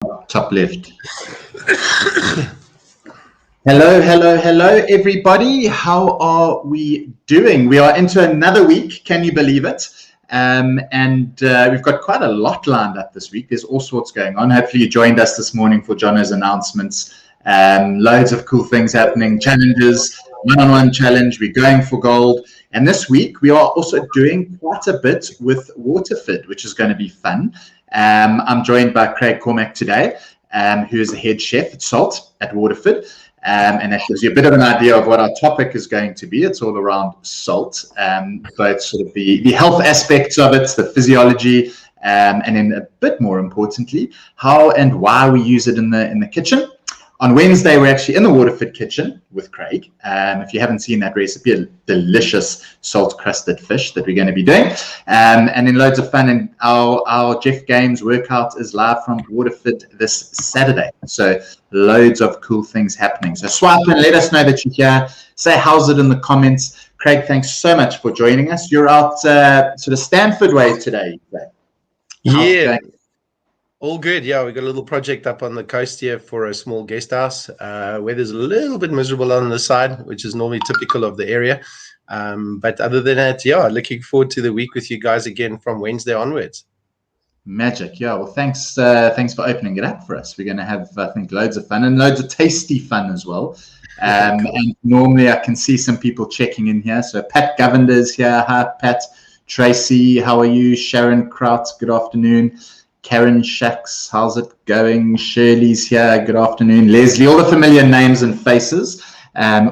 top left. Hello, everybody. How are we doing? We are into another week. Can you believe it? We've got quite a lot lined up this week. There's all sorts going on. Hopefully you joined us this morning for Jono's announcements. Loads of cool things happening, challenges, one-on-one challenge. We're going for gold. And this week we are also doing quite a bit with Waterford, which is going to be fun. I'm joined by Craig Cormack today, who is the head chef at Salt at Waterford. And that gives you a bit of an idea of what our topic is going to be. It's all around salt, both sort of the health aspects of it, the physiology, and then a bit more importantly, how and why we use it in the kitchen. On Wednesday, we're actually in the Waterford kitchen with Craig. If you haven't seen that recipe, a delicious salt-crusted fish that we're going to be doing. And then loads of fun. And our Jeff Games workout is live from Waterford this Saturday. So loads of cool things happening. So swipe and let us know that you're here. Say how's it in the comments. Craig, thanks so much for joining us. You're out sort of Stanford way today. Yeah. All good. Yeah, we got a little project up on the coast here for a small guest house. Weather's a little bit miserable on the side, which is normally typical of the area. But other than that, yeah, looking forward to the week with you guys again from Wednesday onwards. Magic. Yeah, well, thanks for opening it up for us. We're going to have, I think, loads of fun and loads of tasty fun as well. Cool. And normally I can see some people checking in here. So Pat Govinder's here. Hi, Pat. Tracy, how are you? Sharon Kraut, good afternoon. Karen Shacks, how's it going? Shirley's here, good afternoon. Leslie, all the familiar names and faces,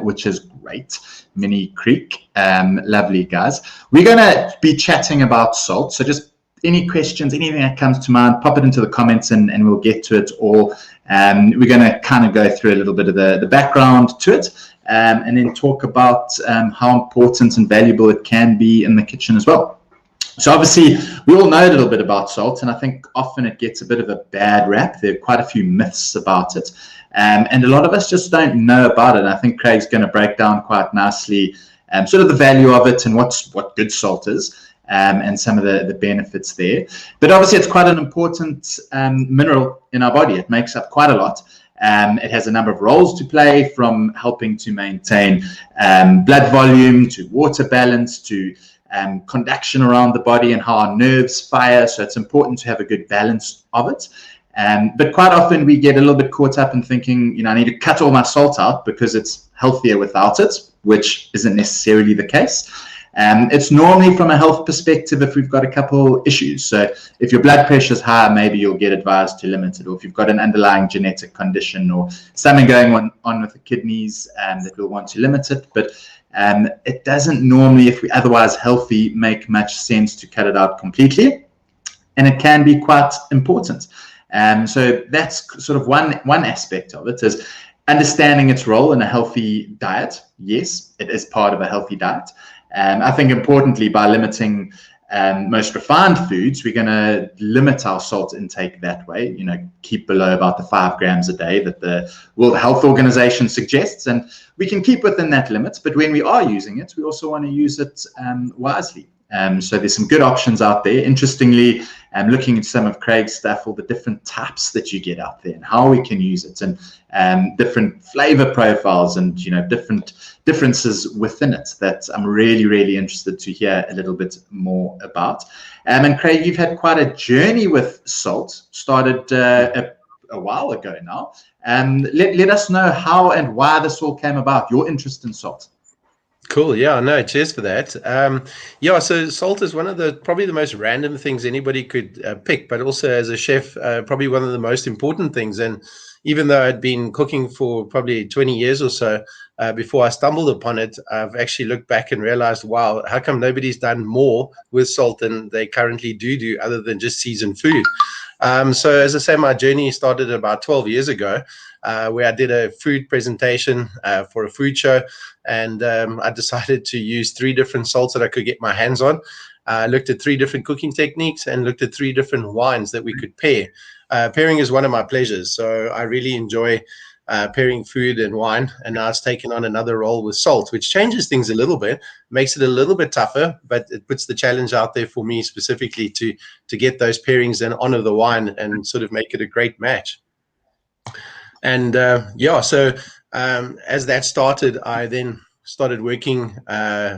which is great. Minnie Creek, lovely guys. We're going to be chatting about salt, so just any questions, anything that comes to mind, pop it into the comments and we'll get to it all. We're going to kind of go through a little bit of the background to it and then talk about how important and valuable it can be in the kitchen as well. So obviously, we all know a little bit about salt, and I think often it gets a bit of a bad rap. There are quite a few myths about it, and a lot of us just don't know about it. And I think Craig's going to break down quite nicely sort of the value of it and what good salt is, and some of the benefits there. But obviously, it's quite an important mineral in our body. It makes up quite a lot. It has a number of roles to play, from helping to maintain blood volume, to water balance, to conduction around the body and how our nerves fire. So it's important to have a good balance of it. But quite often we get a little bit caught up in thinking, I need to cut all my salt out because it's healthier without it, which isn't necessarily the case. It's normally from a health perspective if we've got a couple issues. So if your blood pressure is high, maybe you'll get advised to limit it. Or if you've got an underlying genetic condition or something going on with the kidneys, that we'll want to limit it. But it doesn't normally, if we're otherwise healthy, make much sense to cut it out completely. And it can be quite important. So that's sort of one aspect of it, is understanding its role in a healthy diet. Yes, it is part of a healthy diet. I think importantly, by limiting most refined foods, we're going to limit our salt intake that way, keep below about the 5 grams a day that the World Health Organization suggests. And we can keep within that limit, but when we are using it, we also want to use it wisely. So there's some good options out there. Interestingly, looking at some of Craig's stuff, all the different types that you get out there and how we can use it, and different flavor profiles and different differences within it that I'm really, really interested to hear a little bit more about. And Craig, you've had quite a journey with salt, started a while ago now. Let us know how and why this all came about, your interest in salt. Cool. Yeah, no, cheers for that. So salt is one of probably the most random things anybody could pick, but also as a chef, probably one of the most important things. And even though I'd been cooking for probably 20 years or so before I stumbled upon it, I've actually looked back and realized, wow, how come nobody's done more with salt than they currently do other than just season food? So as I say, my journey started about 12 years ago, where I did a food presentation for a food show. And I decided to use 3 different salts that I could get my hands on. I looked at 3 different cooking techniques and looked at 3 different wines that we could pair. Pairing is one of my pleasures. So I really enjoy pairing food and wine, and now it's taken on another role with salt, which changes things a little bit, makes it a little bit tougher, but it puts the challenge out there for me specifically to get those pairings and honor the wine and sort of make it a great match. And so as that started, I then started working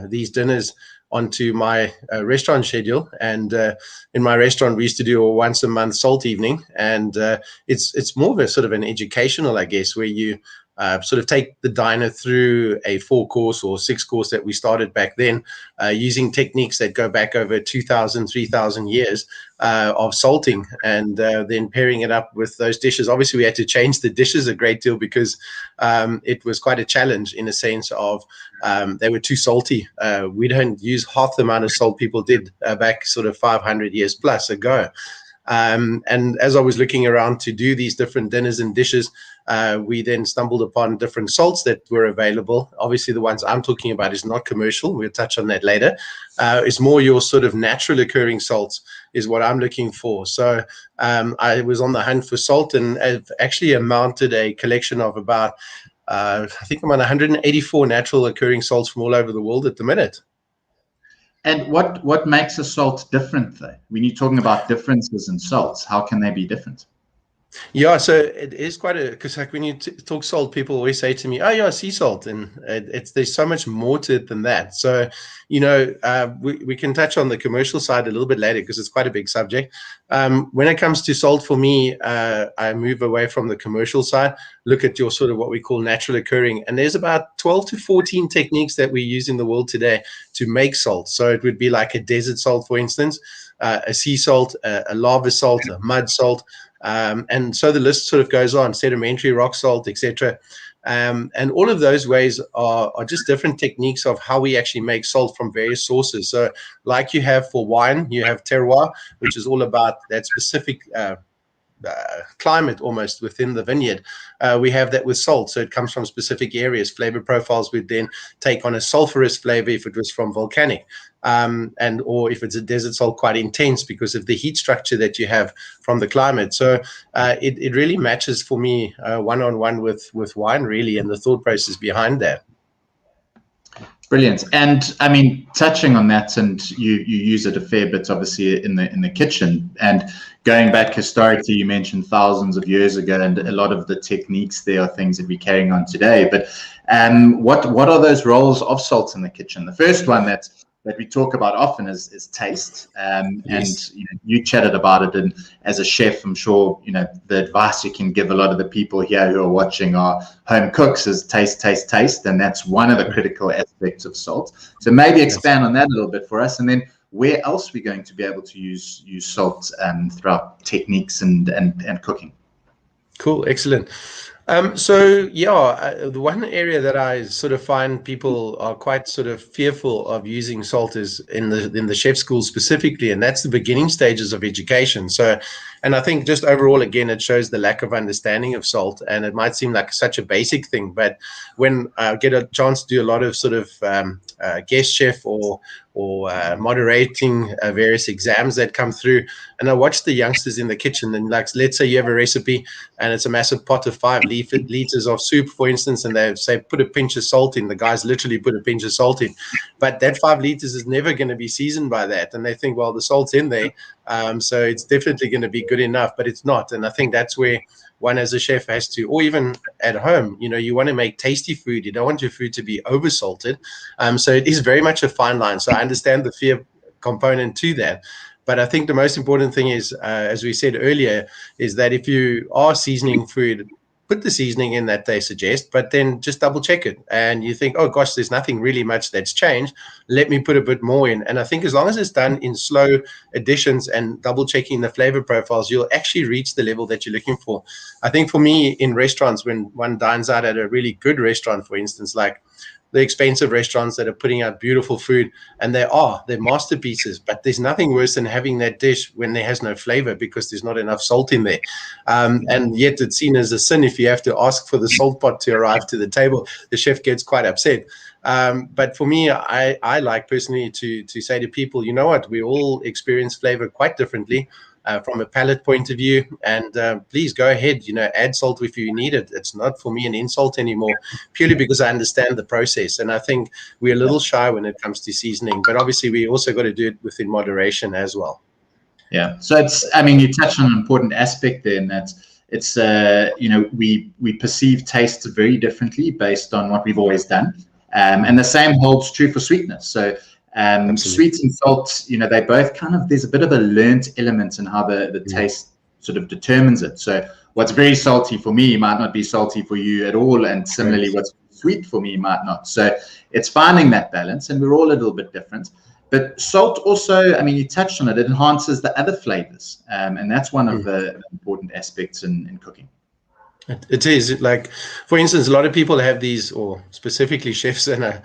these dinners onto my restaurant schedule. And in my restaurant, we used to do a once a month salt evening. And it's more of a sort of an educational, I guess, where you sort of take the diner through a 4-course or 6-course that we started back then, using techniques that go back over 2,000, 3,000 years of salting, and then pairing it up with those dishes. Obviously, we had to change the dishes a great deal because it was quite a challenge in a sense of they were too salty. We don't use half the amount of salt people did back sort of 500 years plus ago. And as I was looking around to do these different dinners and dishes, we then stumbled upon different salts that were available. Obviously, the ones I'm talking about is not commercial. We'll touch on that later. It's more your sort of natural occurring salts is what I'm looking for. So I was on the hunt for salt, and I've actually mounted a collection of about, I think I'm on 184 natural occurring salts from all over the world at the minute. And what makes a salt different, though? When you're talking about differences in salts, how can they be different? Yeah, so it is quite because like when you talk salt, people always say to me, "Oh, yeah, sea salt," and there's so much more to it than that. So, we can touch on the commercial side a little bit later because it's quite a big subject. When it comes to salt, for me, I move away from the commercial side, look at your sort of what we call natural occurring, and there's about 12 to 14 techniques that we use in the world today to make salt. So it would be like a desert salt, for instance, a sea salt, a lava salt, a mud salt. And so the list sort of goes on, sedimentary rock salt, etc. And all of those ways are just different techniques of how we actually make salt from various sources. So like you have for wine, you have terroir, which is all about that specific climate almost within the vineyard. We have that with salt. So it comes from specific areas. Flavor profiles would then take on a sulfurous flavor if it was from volcanic. Or if it's a desert salt, quite intense because of the heat structure that you have from the climate. So it really matches for me one-on-one with wine, really, and the thought process behind that. Brilliant. And I mean, touching on that, and you use it a fair bit, obviously, in the kitchen. And going back historically, you mentioned thousands of years ago, and a lot of the techniques there are things that we're carrying on today. But what are those roles of salt in the kitchen? The first one that we talk about often is taste. Yes. And you chatted about it, and as a chef, I'm sure the advice you can give a lot of the people here who are watching are home cooks is taste, and that's one of the critical aspects of salt. So maybe expand on that a little bit for us, and then where else we're going to be able to use salt throughout techniques and cooking. Cool, excellent. The one area that I sort of find people are quite sort of fearful of using salt is in the chef school specifically, and that's the beginning stages of education. So, and I think just overall, again, it shows the lack of understanding of salt, and it might seem like such a basic thing, but when I get a chance to do a lot of sort of guest chef or moderating various exams that come through, and I watch the youngsters in the kitchen, and like, let's say you have a recipe and it's a massive pot of 5 liters of soup, for instance, and they say put a pinch of salt in. The guys literally put a pinch of salt in, but that 5 liters is never going to be seasoned by that, and they think, well, the salt's in there, so it's definitely going to be good enough, but it's not. And I think that's where one as a chef has to, or even at home, you want to make tasty food. You don't want your food to be over salted. So it is very much a fine line. So I understand the fear component to that. But I think the most important thing is, as we said earlier, is that if you are seasoning food, put the seasoning in that they suggest, but then just double check it. And you think, oh gosh, there's nothing really much that's changed. Let me put a bit more in. And I think as long as it's done in slow additions and double checking the flavor profiles, you'll actually reach the level that you're looking for. I think for me in restaurants, when one dines out at a really good restaurant, for instance, like the expensive restaurants that are putting out beautiful food, and they're masterpieces, but there's nothing worse than having that dish when there has no flavor because there's not enough salt in there. And yet it's seen as a sin if you have to ask for the salt pot to arrive to the table. The chef gets quite upset. But for me, I like personally to say to people, you know what, we all experience flavor quite differently. from a palate point of view. And please go ahead, add salt if you need it. It's not for me an insult anymore, purely because I understand the process. And I think we're a little shy when it comes to seasoning, but obviously we also got to do it within moderation as well. Yeah. So you touched on an important aspect there, and that's we perceive tastes very differently based on what we've always done. And the same holds true for sweetness. So sweet and salt, they both there's a bit of a learnt element in how the taste sort of determines it. So what's very salty for me might not be salty for you at all. And similarly, what's sweet for me might not. So it's finding that balance, and we're all a little bit different. But salt also, you touched on it, it enhances the other flavors. And that's one of the important aspects in cooking. It is. Like, for instance, a lot of people have these, or specifically chefs, and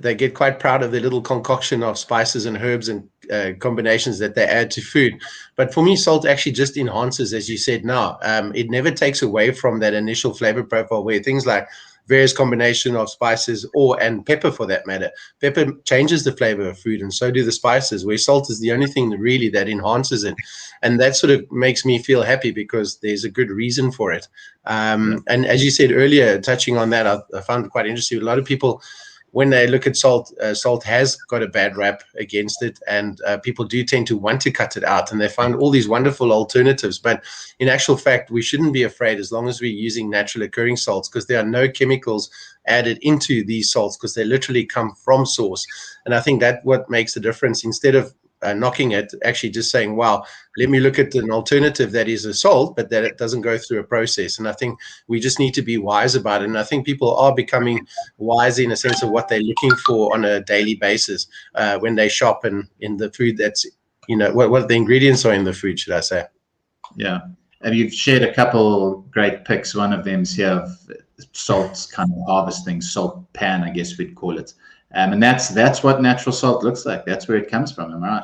they get quite proud of their little concoction of spices and herbs and combinations that they add to food. But for me, salt actually just enhances, as you said now. It never takes away from that initial flavor profile, where things like various combination of spices and pepper, for that matter. Pepper changes the flavor of food, and so do the spices, where salt is the only thing really that enhances it. And that sort of makes me feel happy because there's a good reason for it. And as you said earlier, touching on that, I found it quite interesting. A lot of people, when they look at salt, salt has got a bad rap against it, and people do tend to want to cut it out, and they find all these wonderful alternatives. But in actual fact, we shouldn't be afraid as long as we're using natural occurring salts, because there are no chemicals added into these salts, because they literally come from source. And I think that what makes the difference. Instead of knocking it, actually just saying, wow, let me look at an alternative that is a salt, but that it doesn't go through a process. And I think we just need to be wise about it. And I think people are becoming wise in a sense of what they're looking for on a daily basis when they shop and in the food that's, what the ingredients are in the food, should I say. Yeah. And you've shared a couple great picks. One of them's here of salt kind of harvesting, salt pan, I guess we'd call it. And that's what natural salt looks like. That's where it comes from. Am I right?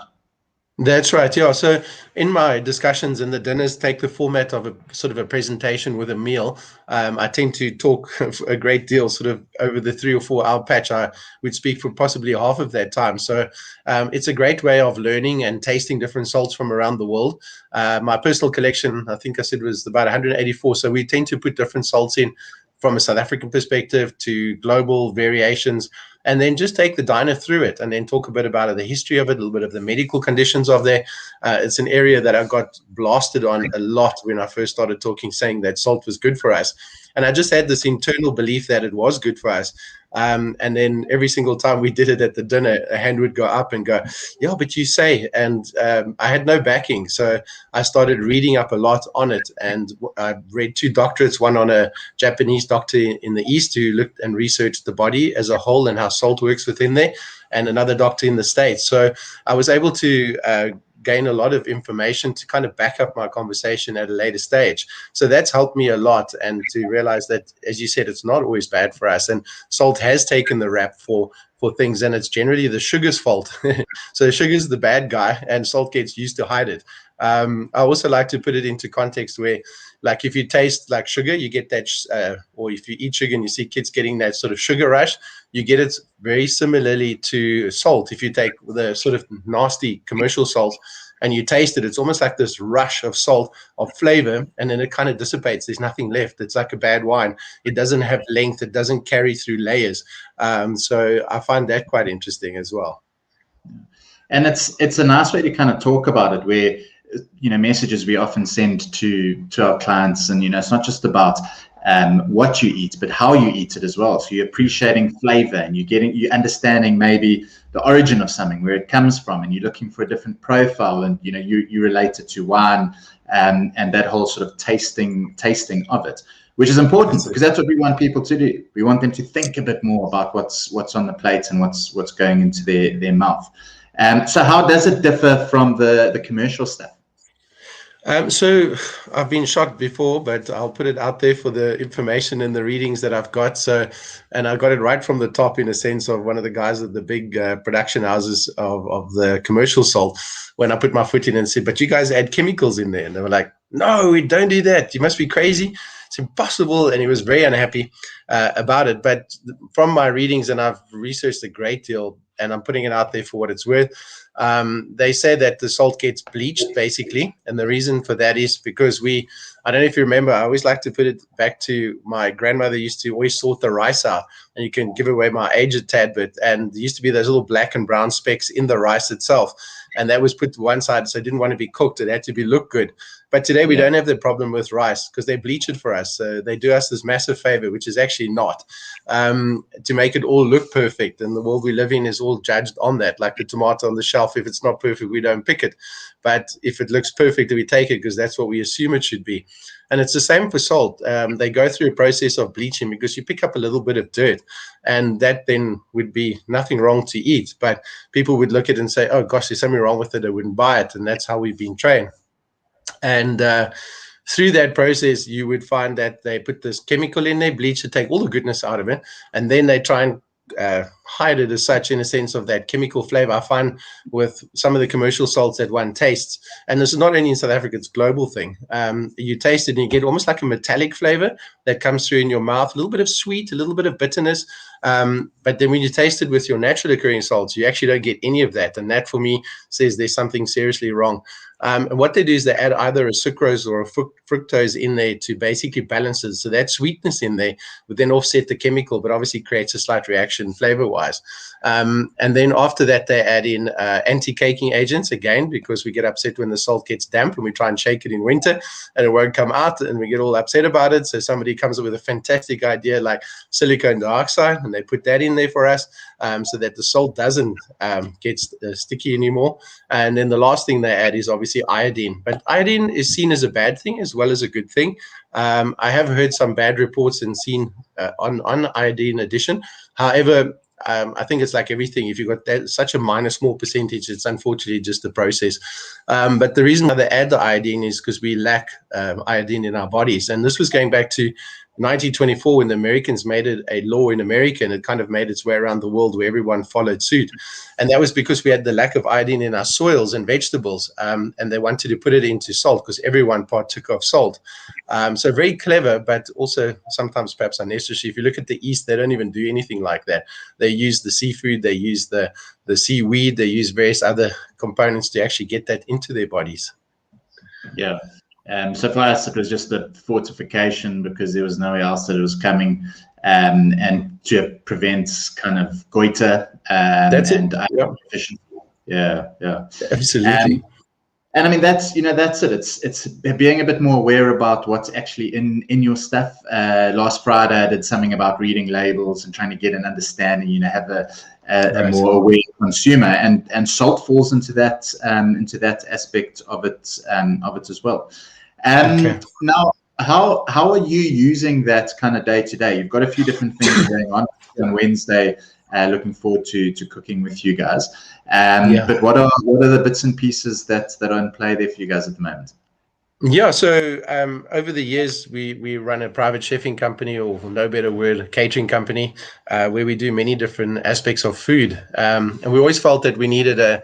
That's right. Yeah. So in my discussions, and the dinners take the format of a sort of a presentation with a meal. I tend to talk a great deal sort of over the 3 or 4 hour patch. I would speak for possibly half of that time. So it's a great way of learning and tasting different salts from around the world. My personal collection, I think I said, was about 184. So we tend to put different salts in from a South African perspective to global variations, and then just take the diner through it and then talk a bit about the history of it, a little bit of the medical conditions of there. It's an area that I got blasted on a lot when I first started talking, saying that salt was good for us. And I just had this internal belief that it was good for us. And then every single time we did it at the dinner, a hand would go up and go, yeah, but you say, and I had no backing. So I started reading up a lot on it, and I read 2 doctorates, one on a Japanese doctor in the East who looked and researched the body as a whole and how salt works within there, and another doctor in the States. So I was able to gain a lot of information to kind of back up my conversation at a later stage. So that's helped me a lot, and to realize that, as you said, it's not always bad for us, and salt has taken the rap for things, and it's generally the sugar's fault. So sugar's the bad guy, and salt gets used to hide it. I also like to put it into context where, like, if you taste like sugar, you get that, or if you eat sugar and you see kids getting that sort of sugar rush, you get it very similarly to salt. If you take the sort of nasty commercial salt and you taste it, it's almost like this rush of salt, of flavor, and then it kind of dissipates. There's nothing left. It's like a bad wine. It doesn't have length. It doesn't carry through layers. So I find that quite interesting as well. And it's a nice way to kind of talk about it, where messages we often send to our clients, and it's not just about what you eat, but how you eat it as well. So you're appreciating flavor, and you're understanding maybe the origin of something, where it comes from, and you're looking for a different profile, and you relate it to wine, and that whole sort of tasting of it, which is important, because that's what we want people to do. We want them to think a bit more about what's on the plate and what's going into their mouth. So how does it differ from the commercial stuff? So I've been shocked before, but I'll put it out there for the information and the readings that I've got. So, and I got it right from the top, in a sense of one of the guys at the big production houses of the commercial salt, when I put my foot in and said, but you guys add chemicals in there. And they were like, no, we don't do that. You must be crazy. It's impossible. And he was very unhappy about it. But from my readings, and I've researched a great deal, and I'm putting it out there for what it's worth. They say that the salt gets bleached basically, and the reason for that is because I don't know if you remember, I always like to put it back to my grandmother used to always sort the rice out, and you can give away my age a tad bit, and there used to be those little black and brown specks in the rice itself, and that was put to one side, so it didn't want to be cooked. It had to be look good. But today we don't have the problem with rice because they bleach it for us. So they do us this massive favor, which is actually not, to make it all look perfect. And the world we live in is all judged on that. Like the tomato on the shelf, if it's not perfect, we don't pick it. But if it looks perfect, we take it because that's what we assume it should be. And it's the same for salt. They go through a process of bleaching because you pick up a little bit of dirt, and that then would be nothing wrong to eat. But people would look at it and say, oh, gosh, there's something wrong with it. I wouldn't buy it. And that's how we've been trained. And through that process, you would find that they put this chemical in there, bleach to take all the goodness out of it, and then they try and hide it as such in a sense of that chemical flavor. I find with some of the commercial salts that one tastes, and this is not only in South Africa, it's a global thing. You taste it and you get almost like a metallic flavor that comes through in your mouth, a little bit of sweet, a little bit of bitterness. But then when you taste it with your natural occurring salts, you actually don't get any of that. And that for me says there's something seriously wrong. And what they do is they add either a sucrose or a fructose in there to basically balance it. So that sweetness in there would then offset the chemical, but obviously creates a slight reaction flavor-wise. And then after that, they add in anti-caking agents again, because we get upset when the salt gets damp and we try and shake it in winter and it won't come out and we get all upset about it. So somebody comes up with a fantastic idea like silicone dioxide, and they put that in there for us so that the salt doesn't get sticky anymore. And then the last thing they add is obviously iodine. But iodine is seen as a bad thing as well as a good thing. I have heard some bad reports and seen on iodine addition. However, I think it's like everything. If you've got that, such a minor small percentage, it's unfortunately just the process. But the reason why they add the iodine is because we lack iodine in our bodies. And this was going back to 1924 when the Americans made it a law in America, and it kind of made its way around the world where everyone followed suit. And that was because we had the lack of iodine in our soils and vegetables, and they wanted to put it into salt because everyone partook of salt. So very clever, but also sometimes perhaps unnecessary. If you look at the East, they don't even do anything like that. They use the seafood, they use the seaweed, they use various other components to actually get that into their bodies. Yeah. So for us, it was just the fortification because there was nowhere else that it was coming, and to prevent kind of goiter That's and it. Yeah, Absolutely. And I mean that's it. It's being a bit more aware about what's actually in your stuff. Last Friday, I did something about reading labels and trying to get an understanding. Have a more aware consumer, and salt falls into that aspect of it as well. Now, how are you using that kind of day to day? You've got a few different things going on Wednesday. Looking forward to cooking with you guys. But what are the bits and pieces that are in play there for you guys at the moment? Yeah, so over the years, we run a private chefing company, or for no better word, a catering company, where we do many different aspects of food. And we always felt that we needed a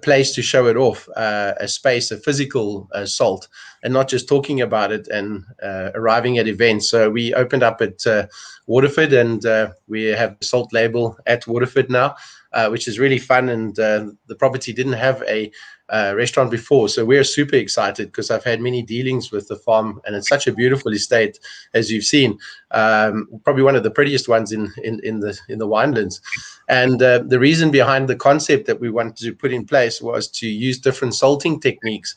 place to show it off, a space, a physical salt, and not just talking about it and arriving at events. So we opened up at Waterford, and we have the salt label at Waterford now, which is really fun. And the property didn't have a restaurant before, so we're super excited because I've had many dealings with the farm, and it's such a beautiful estate, as you've seen. Probably one of the prettiest ones in the winelands. And the reason behind the concept that we wanted to put in place was to use different salting techniques,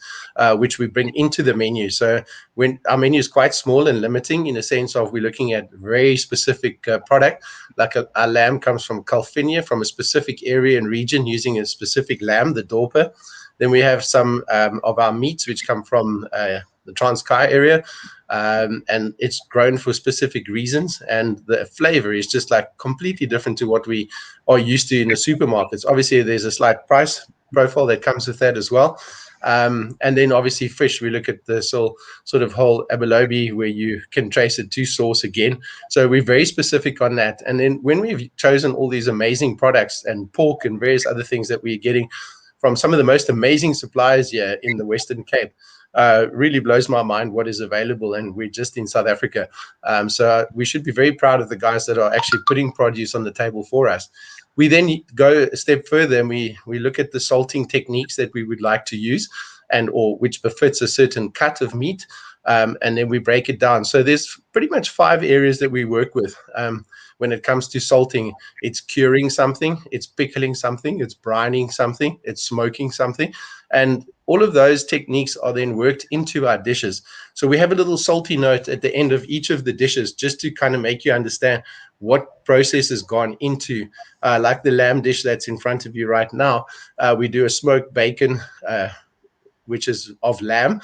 which we bring into the menu. So when our menu is quite small and limiting in a sense of we're looking at very specific product, like our lamb comes from Calvinia, from a specific area and region, using a specific lamb, the Dorper. Then we have some of our meats which come from the Transkei area, and it's grown for specific reasons. And the flavor is just like completely different to what we are used to in the supermarkets. Obviously, there's a slight price profile that comes with that as well. And then obviously fish, we look at the sort of whole abalone where you can trace it to source again. So we're very specific on that. And then when we've chosen all these amazing products and pork and various other things that we're getting from some of the most amazing suppliers here in the Western Cape, really blows my mind what is available, and we're just in South Africa. So we should be very proud of the guys that are actually putting produce on the table for us. We then go a step further and we look at the salting techniques that we would like to use, or which befits a certain cut of meat, and then we break it down. So there's pretty much 5 areas that we work with. When it comes to salting, it's curing something, it's pickling something, it's brining something, it's smoking something. And all of those techniques are then worked into our dishes. So we have a little salty note at the end of each of the dishes, just to kind of make you understand what process has gone into, like the lamb dish that's in front of you right now. We do a smoked bacon, which is of lamb.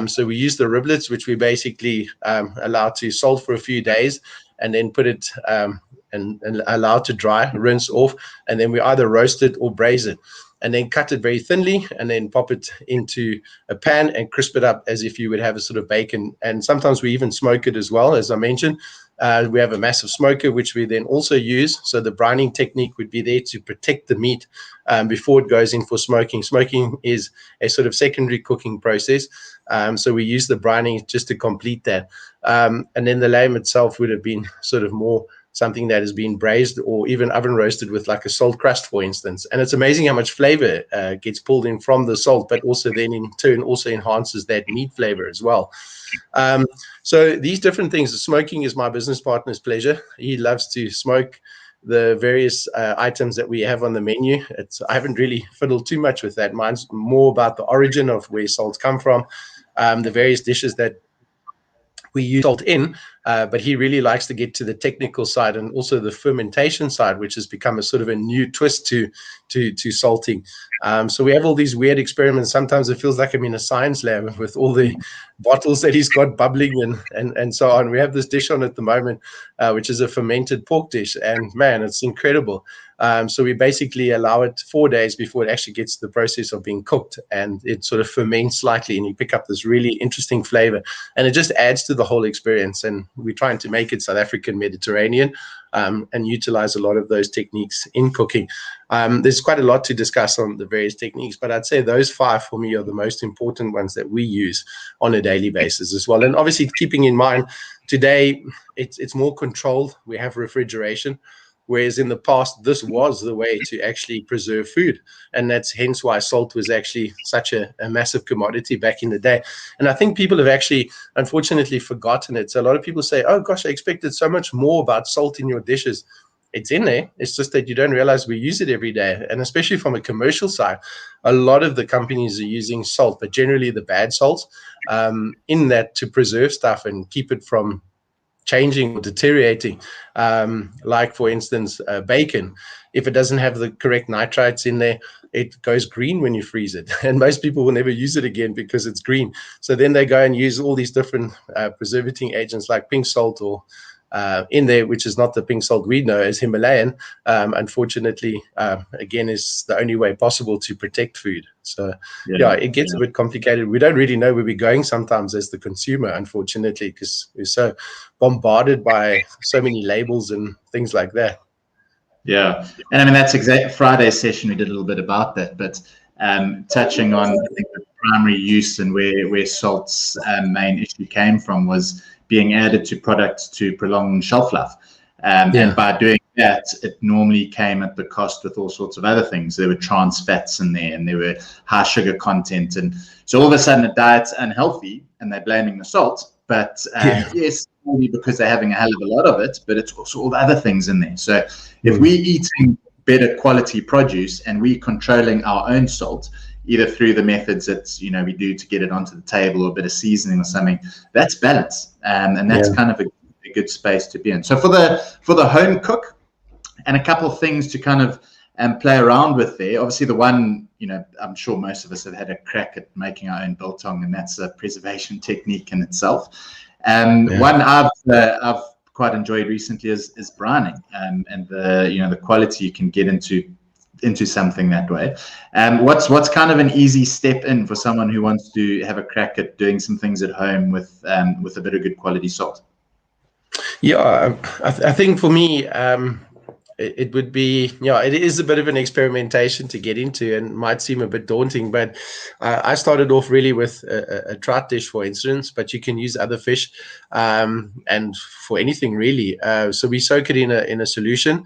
So we use the riblets, which we basically allow to salt for a few days, and then put it and allow it to dry, rinse off, and then we either roast it or braise it, and then cut it very thinly, and then pop it into a pan and crisp it up as if you would have a sort of bacon. And sometimes we even smoke it as well, as I mentioned. We have a massive smoker, which we then also use. So the brining technique would be there to protect the meat before it goes in for smoking. Smoking is a sort of secondary cooking process. So we use the brining just to complete that. And then the lamb itself would have been sort of more something that has been braised or even oven roasted with like a salt crust, for instance. And it's amazing how much flavor gets pulled in from the salt, but also then in turn also enhances that meat flavor as well. So these different things, smoking is my business partner's pleasure. He loves to smoke the various items that we have on the menu. I haven't really fiddled too much with that. Mine's more about the origin of where salts come from, the various dishes that we use salt in, but he really likes to get to the technical side and also the fermentation side, which has become a sort of a new twist to salting. So we have all these weird experiments. Sometimes it feels like I'm in a science lab with all the bottles that he's got bubbling and so on. We have this dish on at the moment, which is a fermented pork dish, and man, it's incredible. So we basically allow it 4 days before it actually gets to the process of being cooked, and it sort of ferments slightly, and you pick up this really interesting flavor, and it just adds to the whole experience. And we're trying to make it South African Mediterranean, and utilize a lot of those techniques in cooking. There's quite a lot to discuss on the various techniques, but I'd say those 5 for me are the most important ones that we use on a daily basis as well. And obviously keeping in mind today, it's more controlled. We have refrigeration, whereas in the past, this was the way to actually preserve food. And that's hence why salt was actually such a massive commodity back in the day. And I think people have actually, unfortunately, forgotten it. So a lot of people say, oh, gosh, I expected so much more about salt in your dishes. It's in there. It's just that you don't realize we use it every day. And especially from a commercial side, a lot of the companies are using salt, but generally the bad salts, in that to preserve stuff and keep it from changing or deteriorating. Like, for instance, bacon, if it doesn't have the correct nitrites in there, it goes green when you freeze it. And most people will never use it again because it's green. So then they go and use all these different preservating agents like pink salt or in there, which is not the pink salt we know as Himalayan. Unfortunately, again, is the only way possible to protect food. So yeah, it gets a bit complicated. We don't really know where we're going sometimes as the consumer, unfortunately, because we're so bombarded by so many labels and things like that. Yeah, and I mean that's exact. Friday's session we did a little bit about that, but touching on I think the primary use and where salt's main issue came from was being added to products to prolong shelf life. And by doing that, it normally came at the cost with all sorts of other things. There were trans fats in there, and there were high sugar content. And so all of a sudden a diet's unhealthy, and they're blaming the salt. But yes, only because they're having a hell of a lot of it, but it's also all the other things in there. So if we're eating better quality produce and we're controlling our own salt, either through the methods that we do to get it onto the table or a bit of seasoning or something, that's balance, and that's kind of a good space to be in. So for the home cook, and a couple of things to kind of play around with there. Obviously, the one I'm sure most of us have had a crack at making our own biltong, and that's a preservation technique in itself. One I've quite enjoyed recently is brining, and the quality you can get into something that way. What's kind of an easy step in for someone who wants to have a crack at doing some things at home with a bit of good quality salt? Yeah, I think for me, it would be, yeah, it is a bit of an experimentation to get into and might seem a bit daunting, but I started off really with a trout dish, for instance, but you can use other fish and for anything really. So we soak it in a solution.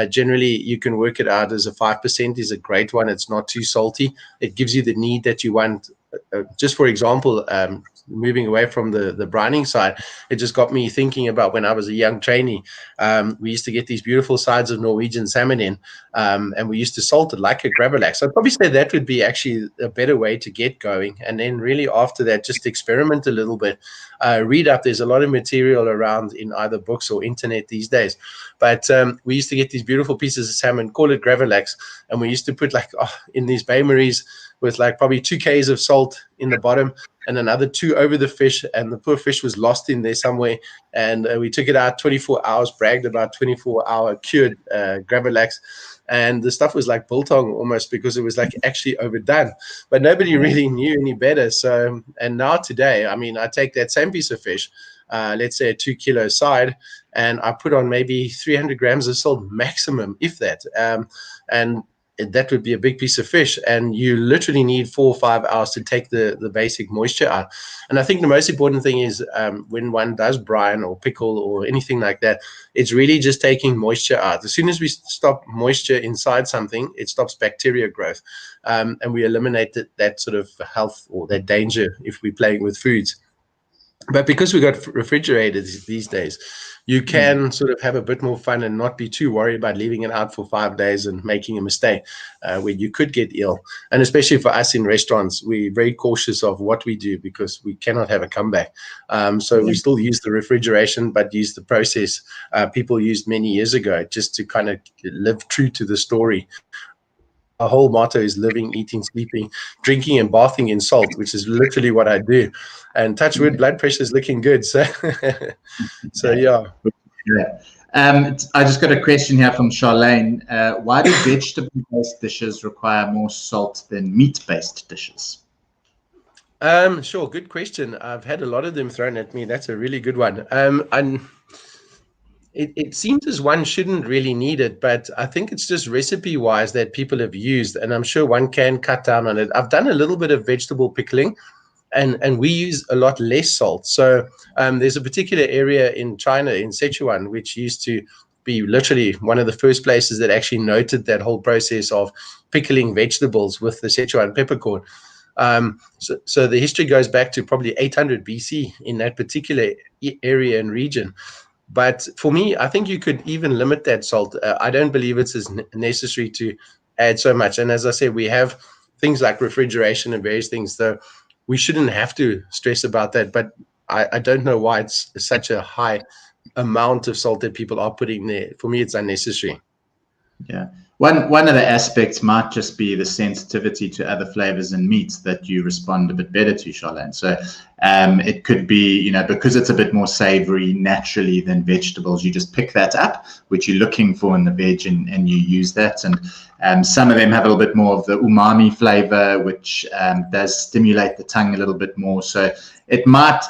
Generally, you can work it out as a 5% is a great one. It's not too salty. It gives you the need that you want. Just for example, moving away from the brining side, it just got me thinking about when I was a young trainee. We used to get these beautiful sides of Norwegian salmon in, and we used to salt it like a gravlax. I'd probably say that would be actually a better way to get going. And then really after that, just experiment a little bit. Read up. There's a lot of material around in either books or internet these days. But we used to get these beautiful pieces of salmon, call it gravlax, and we used to put in these bain maries with like probably 2 k's of salt in the bottom and another 2 over the fish, and the poor fish was lost in there somewhere. And we took it out 24 hours, bragged about 24-hour cured gravlax, and the stuff was like biltong almost because it was like actually overdone, but nobody really knew any better. So, and now today, I mean, I take that same piece of fish, let's say a 2 kilo side, and I put on maybe 300 grams of salt maximum, if that, and that would be a big piece of fish, and you literally need 4 or 5 hours to take the basic moisture out. And I think the most important thing is when one does brine or pickle or anything like that, it's really just taking moisture out. As soon as we stop moisture inside something, it stops bacteria growth, and we eliminate that sort of health or that danger if we're playing with foods. But because we got refrigerators these days, you can sort of have a bit more fun and not be too worried about leaving it out for 5 days and making a mistake where you could get ill. And especially for us in restaurants, we're very cautious of what we do because we cannot have a comeback. So we still use the refrigeration, but use the process people used many years ago just to kind of live true to the story. Our whole motto is living, eating, sleeping, drinking, and bathing in salt, which is literally what I do. And touch wood, blood pressure is looking good. So, yeah. I just got a question here from Charlene. Why do vegetable-based dishes require more salt than meat-based dishes? Sure, good question. I've had a lot of them thrown at me. That's a really good one. And it seems as one shouldn't really need it, but I think it's just recipe-wise that people have used, and I'm sure one can cut down on it. I've done a little bit of vegetable pickling, and we use a lot less salt. So there's a particular area in China, in Sichuan, which used to be literally one of the first places that actually noted that whole process of pickling vegetables with the Sichuan peppercorn. So the history goes back to probably 800 BC in that particular area and region. But for me, I think you could even limit that salt. I don't believe it's as necessary to add so much. And as I said, we have things like refrigeration and various things, so we shouldn't have to stress about that. But I don't know why it's such a high amount of salt that people are putting there. For me, it's unnecessary. Yeah. One of the aspects might just be the sensitivity to other flavors and meats that you respond a bit better to, Charlene. So it could be, because it's a bit more savory naturally than vegetables, you just pick that up, which you're looking for in the veg, and you use that. And some of them have a little bit more of the umami flavor, which does stimulate the tongue a little bit more. So it might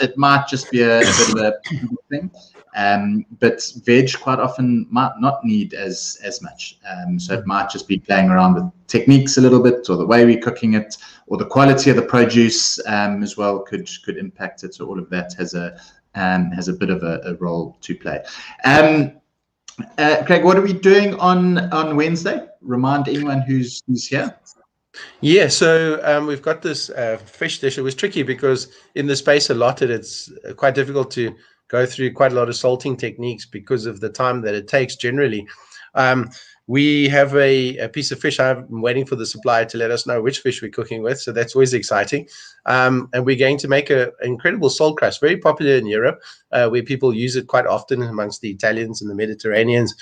just be a bit of a thing. But veg quite often might not need as much. So it might just be playing around with techniques a little bit, or the way we're cooking it, or the quality of the produce as well could impact it. So all of that has a bit of a role to play. Craig, what are we doing on Wednesday? Remind anyone who's here. Yeah, so we've got this fish dish. It was tricky because in the space allotted, it's quite difficult to go through quite a lot of salting techniques because of the time that it takes generally. We have a piece of fish. I'm waiting for the supplier to let us know which fish we're cooking with, so that's always exciting. And we're going to make an incredible salt crust, very popular in Europe, where people use it quite often amongst the Italians and the Mediterraneans.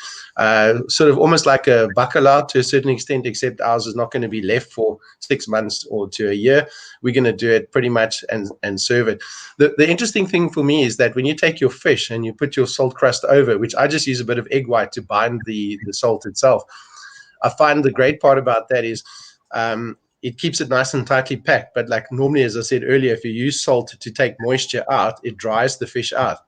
Sort of almost like a bacalao to a certain extent, except ours is not going to be left for 6 months or to a year. We're going to do it pretty much and serve it. The interesting thing for me is that when you take your fish and you put your salt crust over, which I just use a bit of egg white to bind the salt itself, I find the great part about that is it keeps it nice and tightly packed. But like normally, as I said earlier, if you use salt to take moisture out, it dries the fish out.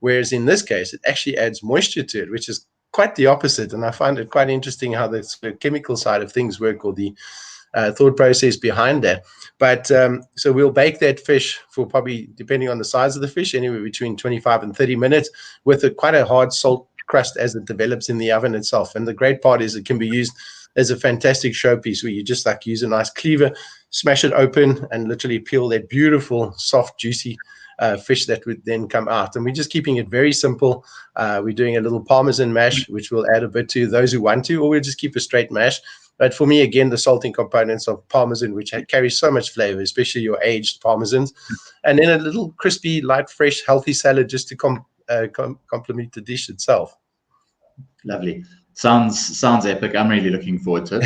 Whereas in this case, it actually adds moisture to it, which is quite the opposite. And I find it quite interesting how the sort of chemical side of things work, or the thought process behind that. But so we'll bake that fish for probably, depending on the size of the fish, anywhere between 25 and 30 minutes with quite a hard salt crust as it develops in the oven itself. And the great part is it can be used as a fantastic showpiece, where you just like use a nice cleaver, smash it open, and literally peel that beautiful, soft, juicy fish that would then come out. And we're just keeping it very simple. We're doing a little Parmesan mash, which we'll add a bit to those who want to, or we'll just keep a straight mash. But for me, again, the salting components of Parmesan, which carries so much flavor, especially your aged Parmesans, and then a little crispy, light, fresh, healthy salad just to complement the dish itself. Lovely. Sounds epic. I'm really looking forward to it.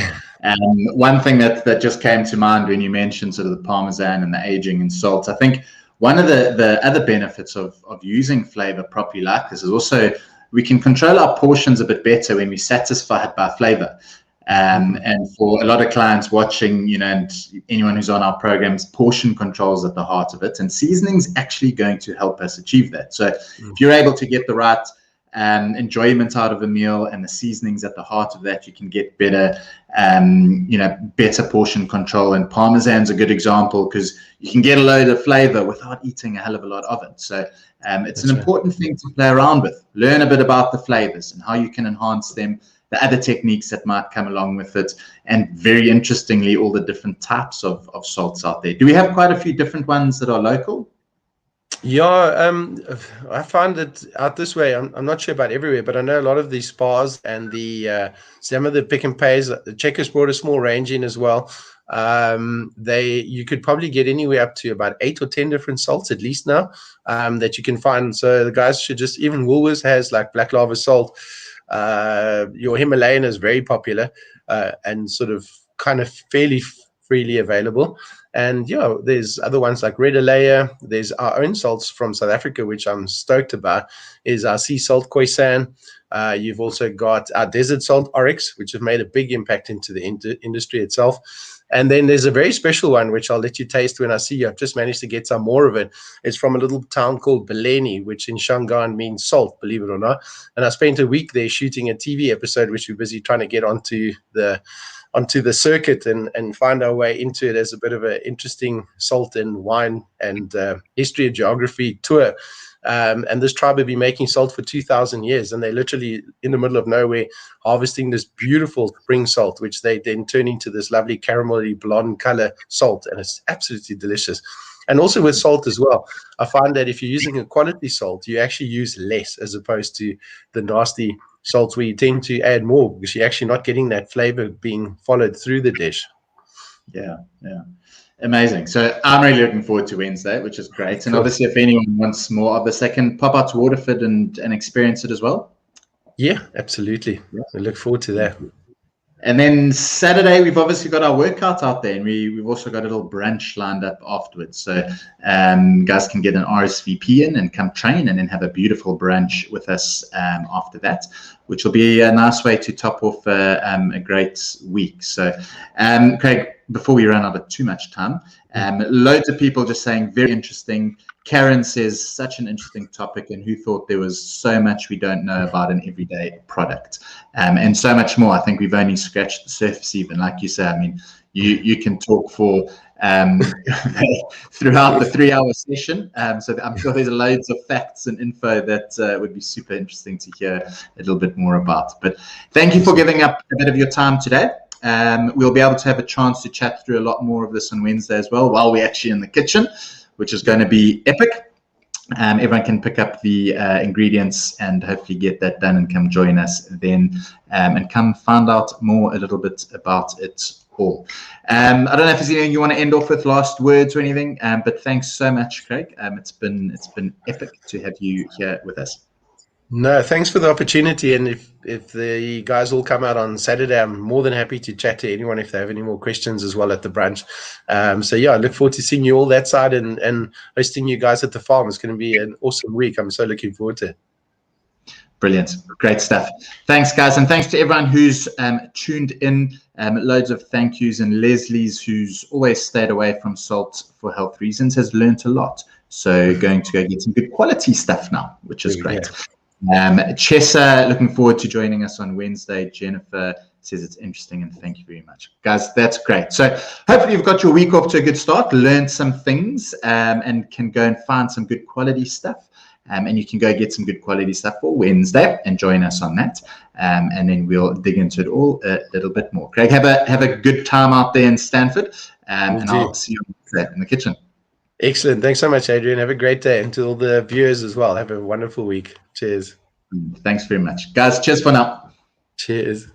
One thing that just came to mind when you mentioned sort of the Parmesan and the aging and salt, I think one of the other benefits of using flavor properly like this is also we can control our portions a bit better when we're satisfied by flavor. And for a lot of clients watching, and anyone who's on our programs, portion control is at the heart of it, and seasoning is actually going to help us achieve that. So if you're able to get the right enjoyment out of a meal, and the seasonings at the heart of that, you can get better, better portion control. And Parmesan's a good example, because you can get a load of flavor without eating a hell of a lot of it. So it's an important thing to play around with. Learn a bit about the flavors and how you can enhance them, the other techniques that might come along with it, and very interestingly, all the different types of salts out there. Do we have quite a few different ones that are local? Yeah, I find it out this way. I'm not sure about everywhere, but I know a lot of the spas and some of the Pick and Pays. The Checkers brought a small range in as well. You could probably get anywhere up to about 8 or 10 different salts at least now that you can find. So the guys should just, even Woolworths has like black lava salt. Your Himalayan is very popular and sort of kind of fairly freely available. And there's other ones like Red Alaya. There's our own salts from South Africa, which I'm stoked about, is our sea salt Khoisan. You've also got our desert salt Oryx, which have made a big impact into the industry itself. And then there's a very special one, which I'll let you taste when I see you. I've just managed to get some more of it. It's from a little town called Beleni, which in Shangaan means salt, believe it or not. And I spent a week there shooting a TV episode, which we're busy trying to get onto the circuit and find our way into it as a bit of an interesting salt and wine and history and geography tour. And this tribe have been making salt for 2,000 years, and they're literally in the middle of nowhere harvesting this beautiful spring salt, which they then turn into this lovely caramelly blonde color salt, and it's absolutely delicious. And also with salt as well, I find that if you're using a quality salt, you actually use less as opposed to the nasty salts where you tend to add more, because you're actually not getting that flavor being followed through the dish. Yeah. Amazing. So I'm really looking forward to Wednesday, which is great. And obviously, if anyone wants more of this, they can pop out to Waterford and experience it as well. Yeah, absolutely. I look forward to that. And then Saturday, we've obviously got our workout out there, and we've also got a little brunch lined up afterwards. So guys can get an RSVP in and come train, and then have a beautiful brunch with us after that, which will be a nice way to top off a great week. So, Craig, before we run out of too much time, loads of people just saying very interesting. Karen says such an interesting topic, and who thought there was so much we don't know about an everyday product, and so much more. I think we've only scratched the surface. Even like you say, I mean, you can talk for throughout the 3-hour session. So I'm sure there's loads of facts and info that would be super interesting to hear a little bit more about. But thank you for giving up a bit of your time today. We'll be able to have a chance to chat through a lot more of this on Wednesday as well, while we're actually in the kitchen, which is going to be epic. Everyone can pick up the ingredients and hopefully get that done and come join us then, and come find out more a little bit about it all. I don't know if there's anything you want to end off with, last words or anything, but thanks so much, Craig. It's been epic to have you here with us. No, thanks for the opportunity. And if the guys all come out on Saturday, I'm more than happy to chat to anyone if they have any more questions as well at the brunch. So yeah, I look forward to seeing you all that side and hosting you guys at the farm. It's going to be an awesome week. I'm so looking forward to it. Brilliant. Great stuff. Thanks, guys. And thanks to everyone who's tuned in. Loads of thank yous. And Leslie's, who's always stayed away from salt for health reasons, has learned a lot. So going to go get some good quality stuff now, which is great. Chessa, looking forward to joining us on Wednesday. Jennifer says it's interesting, and thank you very much. Guys, that's great. So hopefully you've got your week off to a good start, learned some things, and can go and find some good quality stuff. And you can go get some good quality stuff for Wednesday and join us on that. And then we'll dig into it all a little bit more. Craig, have a good time out there in Stanford, and I'll see you in the kitchen. Excellent. Thanks so much, Adrian. Have a great day. And to all the viewers as well, have a wonderful week. Cheers. Thanks very much. Guys, cheers for now. Cheers.